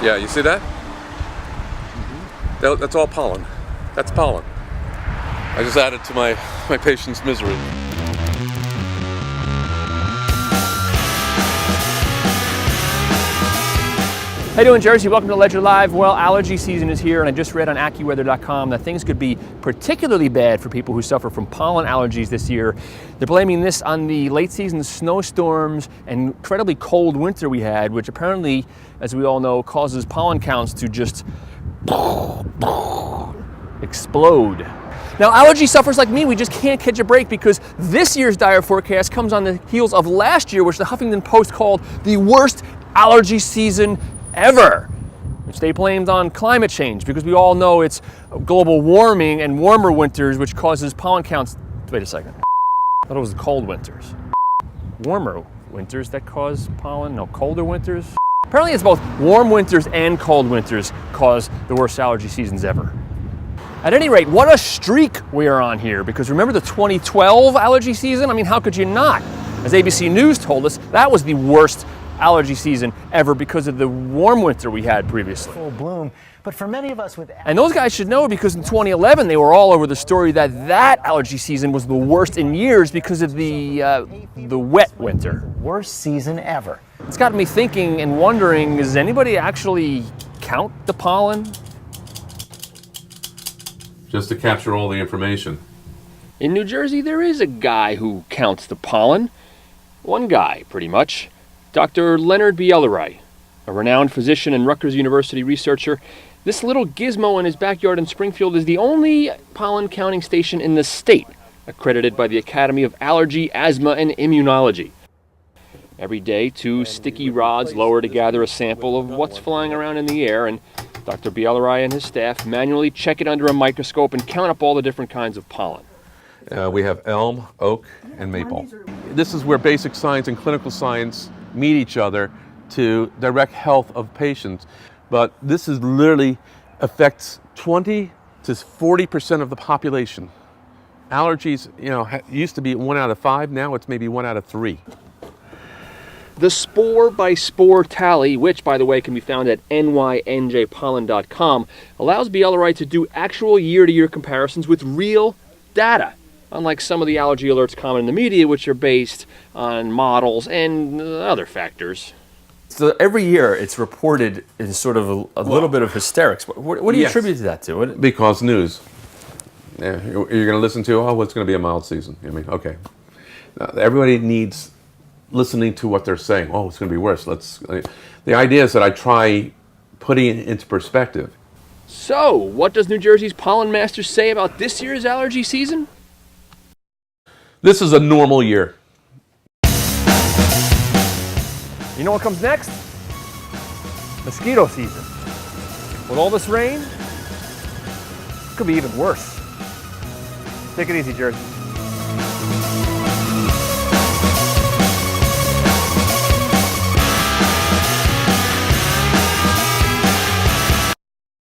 Yeah, you see that? That's all pollen. That's pollen. I just added to my patient's misery. How you doing, Jersey? Welcome to Ledger Live. Well, allergy season is here, and I just read on AccuWeather.com that things could be particularly bad for people who suffer from pollen allergies this year. They're blaming this on the late season snowstorms and incredibly cold winter we had, which apparently, as we all know, causes pollen counts to just explode. Now, allergy sufferers like me, we just can't catch a break because this year's dire forecast comes on the heels of last year, which the Huffington Post called the worst allergy season ever, which they blamed on climate change because we all know it's global warming and warmer winters which causes pollen counts. Wait a second. I thought it was the cold winters. Warmer winters that cause pollen? No, colder winters? Apparently it's both warm winters and cold winters cause the worst allergy seasons ever. At any rate, what a streak we are on here, because remember the 2012 allergy season? I mean, how could you not? As ABC News told us, that was the worst allergy season ever because of the warm winter we had previously. Full bloom, but for many of us with... And those guys should know because in 2011 they were all over the story that allergy season was the worst in years because of the wet winter. Worst season ever. It's got me thinking and wondering, does anybody actually count the pollen? Just to capture all the information. In New Jersey, there is a guy who counts the pollen. One guy, pretty much. Dr. Leonard Bielerai, a renowned physician and Rutgers University researcher. This little gizmo in his backyard in Springfield is the only pollen counting station in the state, accredited by the Academy of Allergy, Asthma, and Immunology. Every day, 2 sticky rods lower to gather a sample of what's flying around in the air, and Dr. Bielerai and his staff manually check it under a microscope and count up all the different kinds of pollen. We have elm, oak, and maple. This is where basic science and clinical science meet each other to direct health of patients. But this is literally affects 20 to 40% of the population. Allergies, used to be 1 out of 5, now it's maybe 1 out of 3. The spore by spore tally, which by the way can be found at NJ.com, allows Bielerai to do actual year-to-year comparisons with real data, unlike some of the allergy alerts common in the media, which are based on models and other factors. So every year it's reported in sort of a little bit of hysterics. What do you attribute that to? Because news. Yeah, you're going to listen to, it's going to be a mild season. Okay. Everybody needs listening to what they're saying. It's going to be worse. The idea is that I try putting it into perspective. So, what does New Jersey's pollen master say about this year's allergy season? This is a normal year. You know what comes next? Mosquito season. With all this rain, it could be even worse. Take it easy, Jersey.